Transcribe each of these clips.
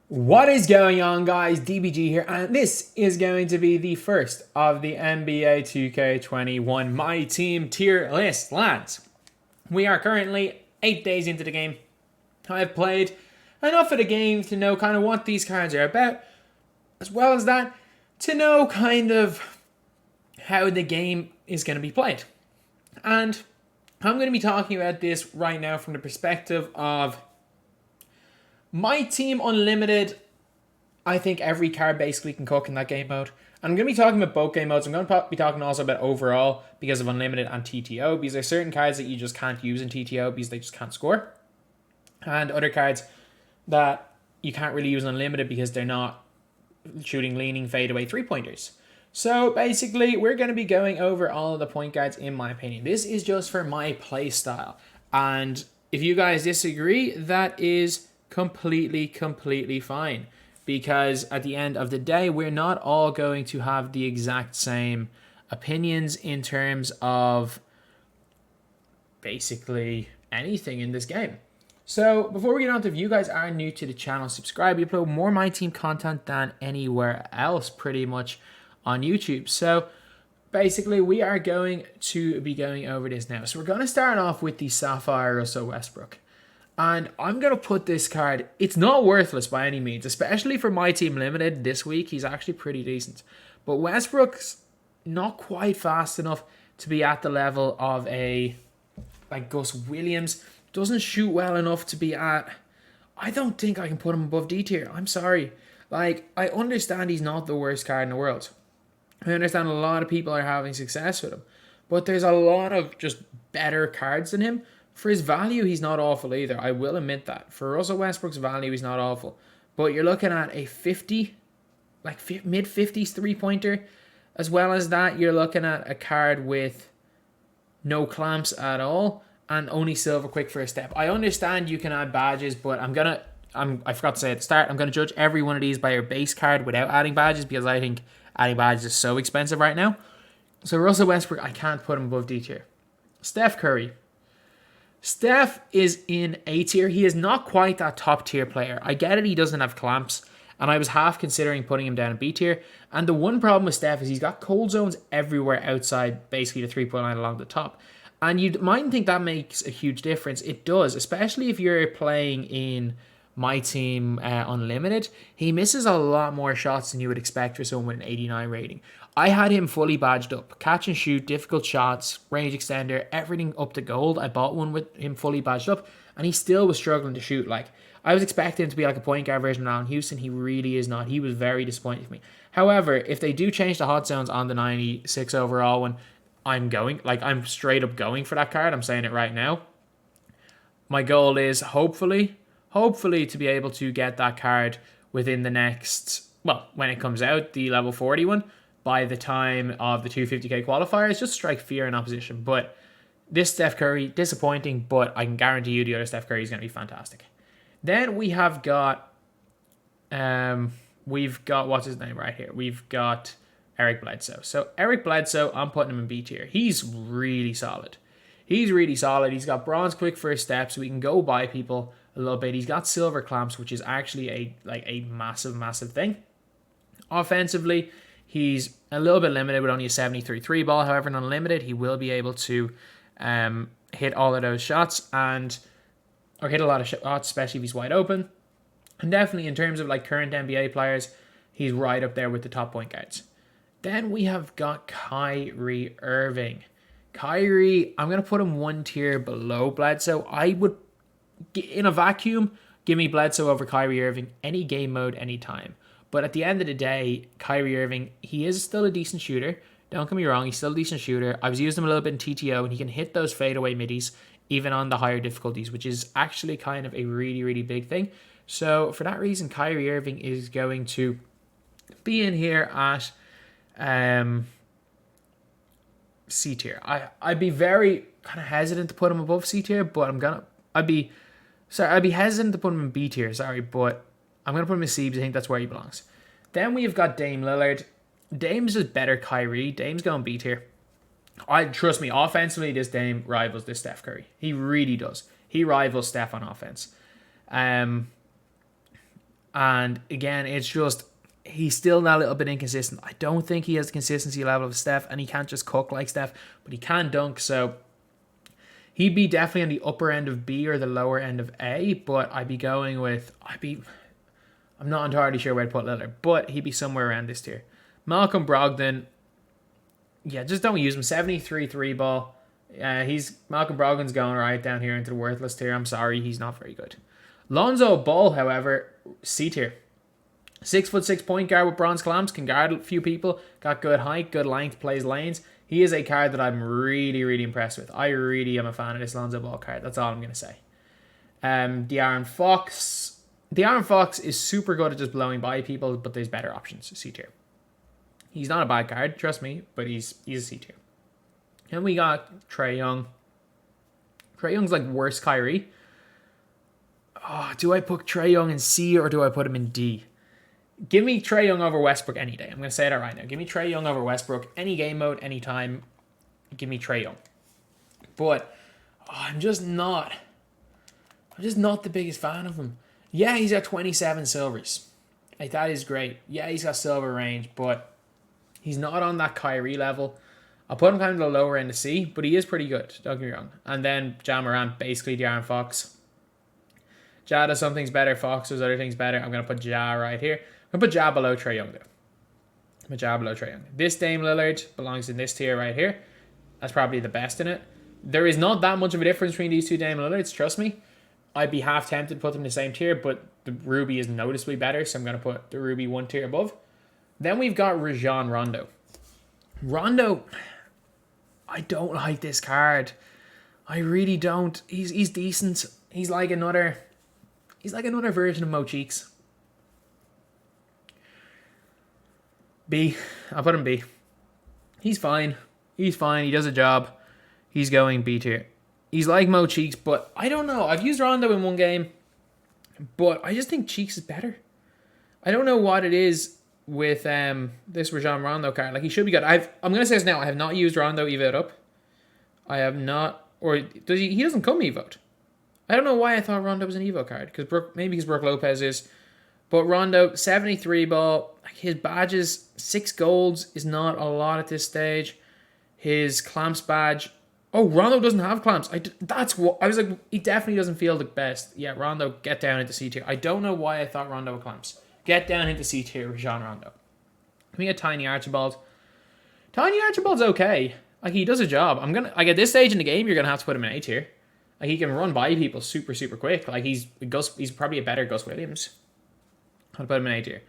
What is going on, guys? DBG here, and this is going to be the first of the NBA 2K21 MyTEAM tier list. Lads, we are currently 8 days into the game. I've played enough of the game to know kind of what these cards are about, as well as that, to know kind of how the game is going to be played. And I'm going to be talking about this right now from the perspective of MyTEAM Unlimited. I think every card basically can cook in that game mode. And I'm going to be talking about both game modes. I'm going to be talking also about overall because of Unlimited and TTO, because there's certain cards that you just can't use in TTO because they just can't score. And other cards that you can't really use in Unlimited because they're not shooting leaning fadeaway three-pointers. So basically, we're going to be going over all of the point guards in my opinion. This is just for my play style. And if you guys disagree, that is completely fine, because at the end of the day, we're not all going to have the exact same opinions in terms of basically anything in this game. So before we get on to, if you guys are new to the channel, subscribe. We upload more MyTEAM content than anywhere else pretty much on YouTube. So basically, we are going to be going over this now. So we're going to start off with the Sapphire Russell Westbrook. And I'm going to put this card, it's not worthless by any means, especially for MyTEAM Limited this week. He's actually pretty decent. But Westbrook's not quite fast enough to be at the level of a, like, Gus Williams. Doesn't shoot well enough to be at, I don't think I can put him above D tier. I'm sorry. Like, I understand he's not the worst card in the world. I understand a lot of people are having success with him. But there's a lot of just better cards than him. For his value, he's not awful either. I will admit that. For Russell Westbrook's value, he's not awful. But you're looking at a 50, like mid-50s three-pointer. As well as that, you're looking at a card with no clamps at all and only silver quick for a step. I understand you can add badges, but I forgot to say at the start, I'm going to judge every one of these by your base card without adding badges, because I think adding badges is so expensive right now. So Russell Westbrook, I can't put him above D tier. Steph Curry. Steph is in A tier. He is not quite that top tier player. I get it, he doesn't have clamps, and I was half considering putting him down in B tier. And the one problem with Steph is he's got cold zones everywhere outside basically the 3-point line along the top. And you might think that makes a huge difference. It does, especially if you're playing in MyTEAM Unlimited. He misses a lot more shots than you would expect for someone with an 89 rating. I had him fully badged up. Catch and shoot, difficult shots, range extender, everything up to gold. I bought one with him fully badged up, and he still was struggling to shoot. Like, I was expecting him to be like a point guard version of Allen Houston. He really is not. He was very disappointing for me. However, if they do change the hot zones on the 96 overall one, I'm straight up going for that card. I'm saying it right now. My goal is hopefully to be able to get that card within the next, well, when it comes out, the level 40 one, by the time of the 250k qualifiers, just strike fear in opposition. But this Steph Curry, disappointing, but I can guarantee you the other Steph Curry is going to be fantastic. Then we have got, what's his name right here? We've got Eric Bledsoe. So Eric Bledsoe, I'm putting him in B tier. He's really solid. He's got bronze quick first step, so he can go by people a little bit. He's got silver clamps, which is actually a massive thing. Offensively, he's a little bit limited with only a 73 3 ball. However, in Unlimited, he will be able to hit all of those shots or hit a lot of shots, especially if he's wide open. And definitely in terms of like current NBA players, he's right up there with the top point guards. Then we have got Kyrie Irving. Kyrie, I'm going to put him one tier below Bledsoe. I would, in a vacuum, give me Bledsoe over Kyrie Irving any game mode, anytime. But at the end of the day, Kyrie Irving, he is still a decent shooter. Don't get me wrong, he's still a decent shooter. I've used him a little bit in TTO, and he can hit those fadeaway middies, even on the higher difficulties, which is actually kind of a really big thing. So for that reason, Kyrie Irving is going to be in here at C tier. I'd be very kind of hesitant to put him above C tier, but I'd be hesitant to put him in B tier, but I'm going to put him in C because I think that's where he belongs. Then we've got Dame Lillard. Dame's is better Kyrie. Dame's going B tier. Trust me, offensively, this Dame rivals this Steph Curry. He really does. He rivals Steph on offense. And again, it's just, he's still that little bit inconsistent. I don't think he has the consistency level of Steph, and he can't just cook like Steph, but he can dunk. So he'd be definitely on the upper end of B or the lower end of A, but I'd be going with, I'm not entirely sure where to put Lillard, but he'd be somewhere around this tier. Malcolm Brogdon, yeah, just don't use him. 73 3 ball. Malcolm Brogdon's going right down here into the worthless tier. I'm sorry, he's not very good. Lonzo Ball, however, C tier. 6'6" point guard with bronze clamps, can guard a few people, got good height, good length, plays lanes. He is a card that I'm really, really impressed with. I really am a fan of this Lonzo Ball card. That's all I'm going to say. De'Aaron Fox. De'Aaron Fox is super good at just blowing by people, but there's better options. C tier. He's not a bad card, trust me, but he's a C tier. And we got Trae Young. Trae Young's like worse Kyrie. Oh, do I put Trae Young in C or do I put him in D? Give me Trae Young over Westbrook any day. I'm going to say that right now. Give me Trae Young over Westbrook any game mode, any time. Give me Trae Young. But I'm just not the biggest fan of him. Yeah, he's got 27 silvers. Like, that is great. Yeah, he's got silver range, but he's not on that Kyrie level. I'll put him kind of the lower end of C, but he is pretty good. Don't get me wrong. And then Ja Morant, basically De'Aaron Fox. Ja does some things better. Fox does other things better. I'm going to put Ja right here. I'm going to put Ja below Trae Young, though. Put Ja below Trae Young. This Dame Lillard belongs in this tier right here. That's probably the best in it. There is not that much of a difference between these two Dame Lillards, trust me. I'd be half tempted to put them in the same tier, but the Ruby is noticeably better, so I'm going to put the Ruby one tier above. Then we've got Rajon Rondo. Rondo, I don't like this card. I really don't. He's decent. He's like another version of Mo Cheeks. B. I'll put him B. He's fine. He does a job. He's going B tier. He's like Mo Cheeks, but I don't know. I've used Rondo in one game, but I just think Cheeks is better. I don't know what it is with this Rajon Rondo card. Like, he should be good. I'm going to say this now. I have not used Rondo evoed up. I have not, or does he doesn't come evoed. I don't know why I thought Rondo was an evo card, maybe because Brook Lopez is. But Rondo, 73 ball. His badges, 6 golds is not a lot at this stage. His clamps badge. Oh, Rondo doesn't have clamps. That's what I was like. He definitely doesn't feel the best. Yeah, Rondo, get down into C tier. I don't know why I thought Rondo had clamps. Get down into C tier, Rajon Rondo. We get Tiny Archibald. Tiny Archibald's okay. Like, he does a job. At this stage in the game, you're gonna have to put him in A tier. Like, he can run by people super, super quick. Like, he's probably a better Gus Williams. I'll put him in A tier.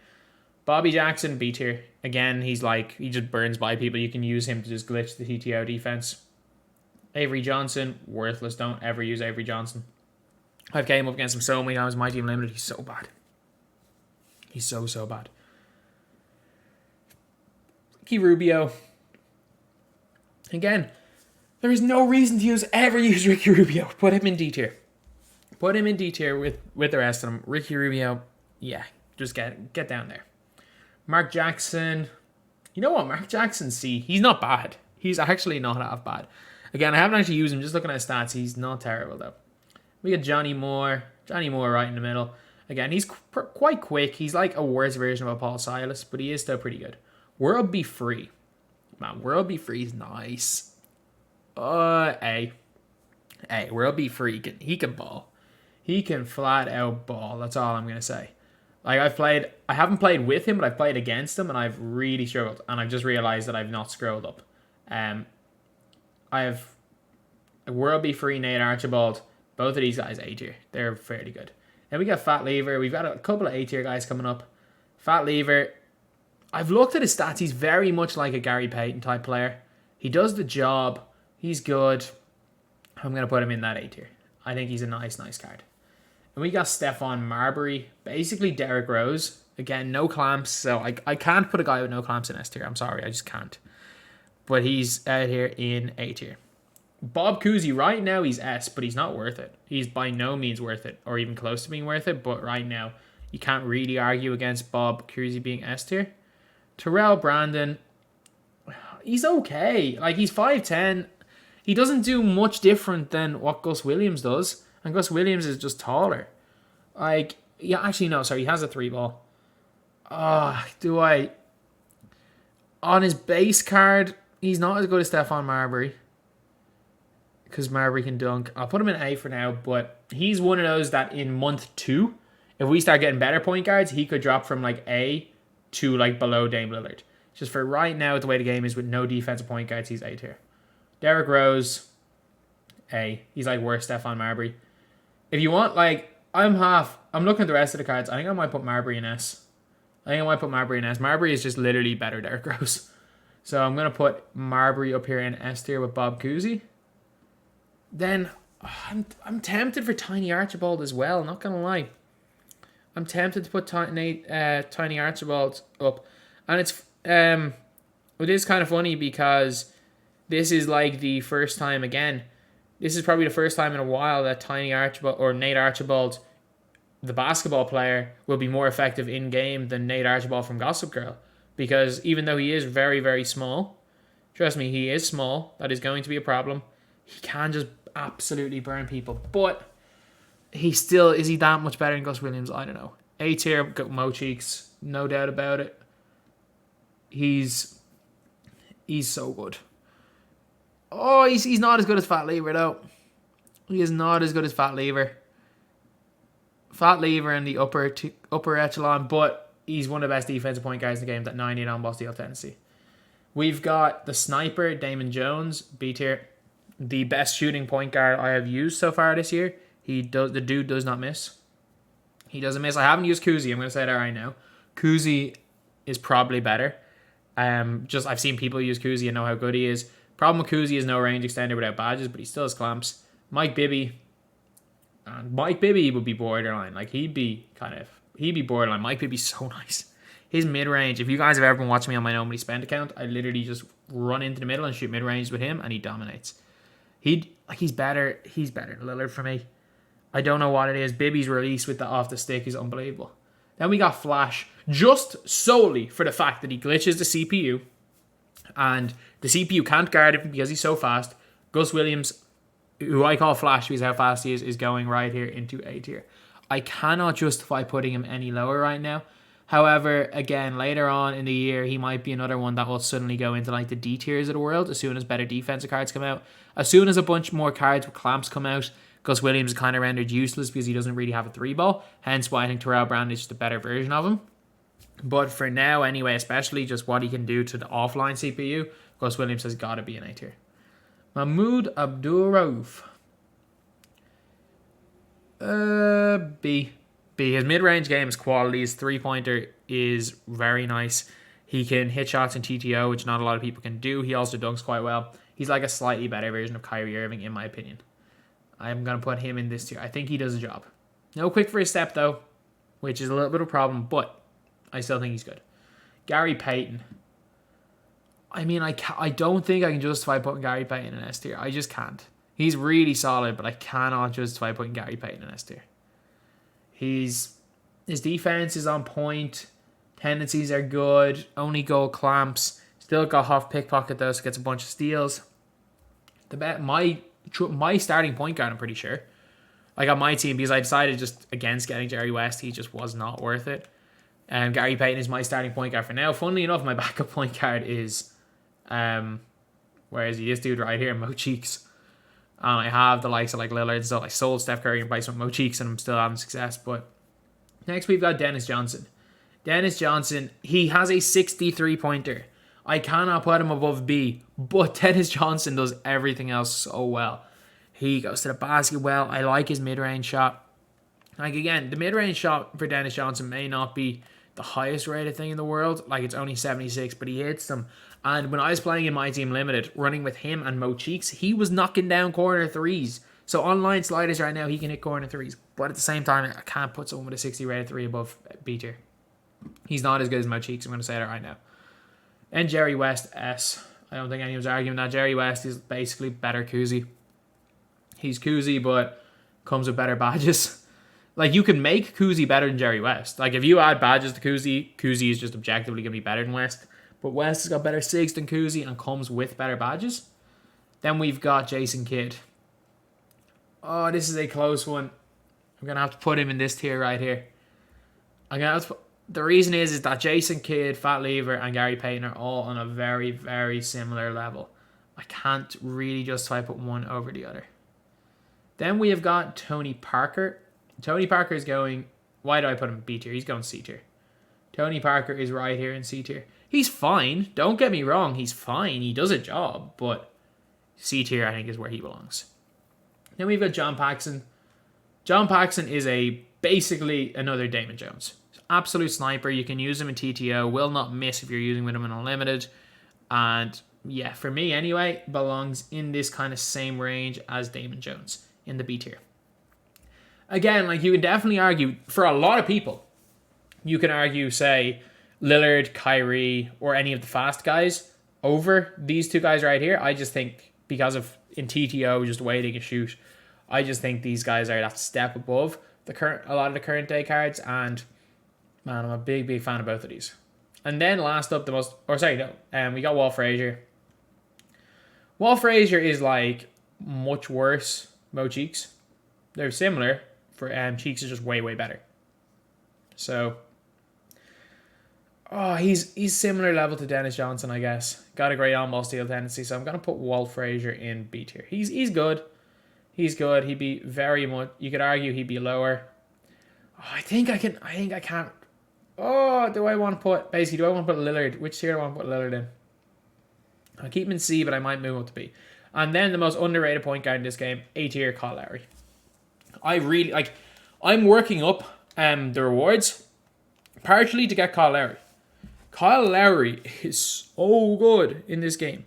Bobby Jackson, B tier. Again, he just burns by people. You can use him to just glitch the TTO defense. Avery Johnson, worthless. Don't ever use Avery Johnson. I've came up against him so many times. My team limited. He's so bad. He's so bad. Ricky Rubio. Again, there is no reason to ever use Ricky Rubio. Put him in D tier. Put him in D tier with the rest of them. Ricky Rubio, yeah, just get down there. Mark Jackson. You know what? Mark Jackson, C. He's not bad. He's actually not half bad. Again, I haven't actually used him. Just looking at his stats, he's not terrible, though. We got Johnny Moore. Johnny Moore right in the middle. Again, he's quite quick. He's like a worse version of a Paul Silas, but he is still pretty good. World Be Free. Man, World Be Free is nice. A. World Be Free. He can ball. He can flat out ball. That's all I'm going to say. Like, I haven't played with him, but I've played against him, and I've really struggled. And I've just realized that I've not scrolled up. I have World Be Free, Nate Archibald. Both of these guys A tier. They're fairly good. Then we got Fat Lever. We've got a couple of A tier guys coming up. Fat Lever. I've looked at his stats. He's very much like a Gary Payton type player. He does the job. He's good. I'm going to put him in that A tier. I think he's a nice card. And we got Stephon Marbury. Basically Derrick Rose. Again, no clamps. So I can't put a guy with no clamps in S tier. I'm sorry. I just can't. But he's out here in A tier. Bob Cousy, right now he's S, but he's not worth it. He's by no means worth it, or even close to being worth it. But right now, you can't really argue against Bob Cousy being S tier. Terrell Brandon, he's okay. Like, he's 5'10". He doesn't do much different than what Gus Williams does. And Gus Williams is just taller. Like, Yeah, actually, no, sorry. He has a 3-ball. Do I... On his base card, he's not as good as Stephon Marbury. Because Marbury can dunk. I'll put him in A for now, but he's one of those that in month 2, if we start getting better point guards, he could drop from like A to like below Dame Lillard. Just for right now, the way the game is with no defensive point guards, he's A tier. Derrick Rose, A. He's like worse Stephon Marbury. If you want, like, I'm looking at the rest of the cards. I think I might put Marbury in S. Marbury is just literally better Derrick Rose. So I'm going to put Marbury up here in S tier with Bob Cousy. Then I'm tempted for Tiny Archibald as well, not going to lie. I'm tempted to put Tiny Archibald up. And it is kind of funny because this is like the first time again. This is probably the first time in a while that Tiny Archibald or Nate Archibald, the basketball player, will be more effective in game than Nate Archibald from Gossip Girl. Because even though he is very, very small, trust me, he is small. That is going to be a problem. He can just absolutely burn people. But is he that much better than Gus Williams? I don't know. A tier, got Mo Cheeks, no doubt about it. He's so good. Oh, he's not as good as Fat Lever though. He is not as good as Fat Lever. Fat Lever in the upper echelon, but he's one of the best defensive point guards in the game. That 98 on-ball steal tendency. We've got the sniper, Damon Jones, B tier. The best shooting point guard I have used so far this year. The dude does not miss. He doesn't miss. I haven't used Cousy. I'm going to say that right now. Cousy is probably better. I've seen people use Cousy and know how good he is. Problem with Cousy is no range extender without badges, but he still has clamps. Mike Bibby would be borderline. Like he'd be borderline. Mike Bibby's so nice. His mid-range, if you guys have ever been watching me on my Nobody Spend account, I literally just run into the middle and shoot mid-range with him, and he dominates. He's better than Lillard for me. I don't know what it is. Bibby's release with the off the stick is unbelievable. Then we got Flash, just solely for the fact that he glitches the CPU, and the CPU can't guard him because he's so fast. Gus Williams, who I call Flash because how fast he is going right here into A tier. I cannot justify putting him any lower right now. However, again, later on in the year, he might be another one that will suddenly go into like the D tiers of the world as soon as better defensive cards come out. As soon as a bunch more cards with clamps come out, Gus Williams is kind of rendered useless because he doesn't really have a 3-ball. Hence why I think Terrell Brand is just a better version of him. But for now, anyway, especially just what he can do to the offline CPU, Gus Williams has got to be an A tier. Mahmoud Abdul-Rauf. B. His mid-range game is quality. His three-pointer is very nice. He can hit shots in TTO, which not a lot of people can do. He also dunks quite well. He's like a slightly better version of Kyrie Irving, in my opinion. I'm going to put him in this tier. I think he does a job. No quick for his step, though, which is a little bit of a problem, but I still think he's good. Gary Payton. I mean, I don't think I can justify putting Gary Payton in S tier. I just can't. He's really solid, but I cannot justify putting Gary Payton in S tier. His defense is on point. Tendencies are good. Only goal clamps. Still got half pickpocket though, so gets a bunch of steals. My starting point guard, I'm pretty sure. I got my team because I decided just against getting Jerry West. He just was not worth it. And Gary Payton is my starting point guard for now. Funnily enough, my backup point guard is, where is he? This dude right here, Mo Cheeks. And I have the likes of like Lillard and stuff. I sold Steph Curry and replaced with Mo Cheeks, and I'm still having success. But next we've got Dennis Johnson. Dennis Johnson, he has a 63-pointer. I cannot put him above B, but Dennis Johnson does everything else so well. He goes to the basket well. I like his mid-range shot. Like again, the mid-range shot for Dennis Johnson may not be the highest rated thing in the world. Like it's only 76, but he hits them. And when I was playing in my team limited, running with him and Mo Cheeks, he was knocking down corner threes. So online sliders right now, he can hit corner threes. But at the same time, I can't put someone with a 60 rated 3 above B tier. He's not as good as Mo Cheeks. I'm going to say that right now. And Jerry West, S. I don't think anyone's arguing that. Jerry West is basically better Cousy. He's Cousy, but comes with better badges. Like, you can make Cousy better than Jerry West. Like, if you add badges to Cousy, Cousy is just objectively going to be better than West. But West has got better SIGs than Cousy and comes with better badges. Then we've got Jason Kidd. Oh, this is a close one. I'm going to have to put him in this tier right here. The reason is that Jason Kidd, Fat Lever, and Gary Payton are all on a very, very similar level. I can't really justify putting one over the other. Then we have got Tony Parker. Tony Parker is going... Why do I put him in B tier? He's going C tier. Tony Parker is right here in C tier. He's fine. Don't get me wrong. He's fine. He does a job. But C tier, I think, is where he belongs. Then we've got John Paxson. John Paxson is basically another Damon Jones. Absolute sniper. You can use him in TTO. Will not miss if you're using with him in Unlimited. And yeah, for me anyway, belongs in this kind of same range as Damon Jones in the B tier. Again, like you can definitely argue, for a lot of people, you can argue, say, Lillard, Kyrie, or any of the fast guys over these two guys right here. I just think because of in TTO just waiting a shoot, I just think these guys are that step above a lot of the current day cards, and man, I'm a big fan of both of these. And then last up, we got Walt Frazier. Walt Frazier is like much worse. Mo Cheeks, they're similar. For Cheeks is just way better. So, he's similar level to Dennis Johnson, I guess. Got a great on-ball steal tendency, so I'm gonna put Walt Frazier in B tier. He's good. He's good. He'd be very much. You could argue he'd be lower. I think I can't. Do I want to put Lillard? Which tier do I want to put Lillard in? I'll keep him in C, but I might move up to B. And then the most underrated point guard in this game, A tier, Kyle Lowry. I'm working up the rewards partially to get Kyle Lowry. Kyle Lowry is so good in this game.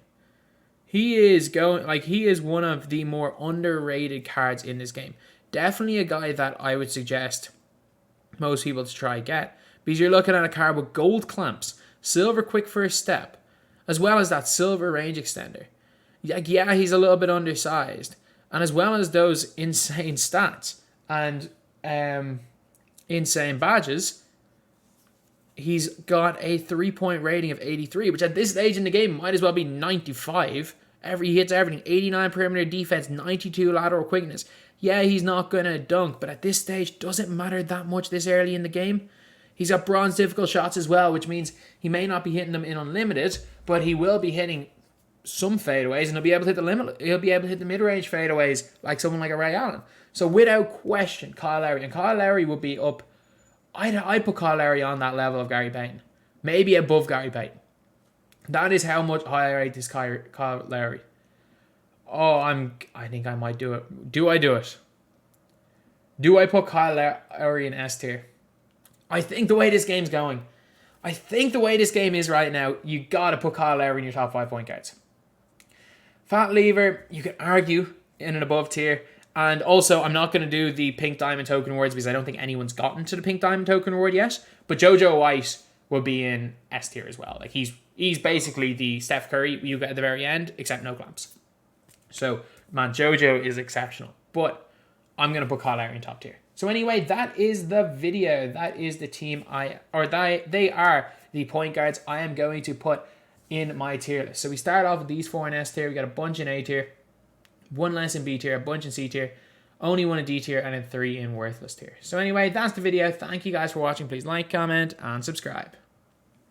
He is one of the more underrated cards in this game. Definitely a guy that I would suggest most people to try get, because you're looking at a card with gold clamps, silver quick first step, as well as that silver range extender. Yeah, he's a little bit undersized. And as well as those insane stats and insane badges, he's got a 3-point rating of 83, which at this stage in the game might as well be 95. He hits everything. 89 perimeter defense, 92 lateral quickness. Yeah, he's not going to dunk, but at this stage, doesn't matter that much this early in the game. He's got bronze difficult shots as well, which means he may not be hitting them in Unlimited, but he will be hitting some fadeaways, and he'll be able to hit the limit. He'll be able to hit the mid-range fadeaways like someone like a Ray Allen. So without question, Kyle Lowry, and Kyle Lowry would be up. I'd put Kyle Lowry on that level of Gary Payton, maybe above Gary Payton. That is how much high I rate this Kyle Lowry. I think I might do it. Do I do it? Do I put Kyle Lowry in S tier? I think the way this game's going, I think the way this game is right now, you gotta put Kyle Lowry in your top 5 point guards. Fat Lever, you can argue in an above tier. And also, I'm not going to do the Pink Diamond Token Awards because I don't think anyone's gotten to the Pink Diamond Token Award yet. But JoJo White will be in S tier as well. Like he's basically the Steph Curry you get at the very end, except no clamps. So, man, JoJo is exceptional. But I'm going to put Kyle Lowry in top tier. So anyway, that is the video. That is the team they are the point guards I am going to put in my tier list. So we start off with these 4 in S tier. We got a bunch in A tier, 1 less in B tier, a bunch in C tier, only 1 in D tier, and then 3 in worthless tier. So anyway, that's the video. Thank you guys for watching. Please like, comment, and subscribe.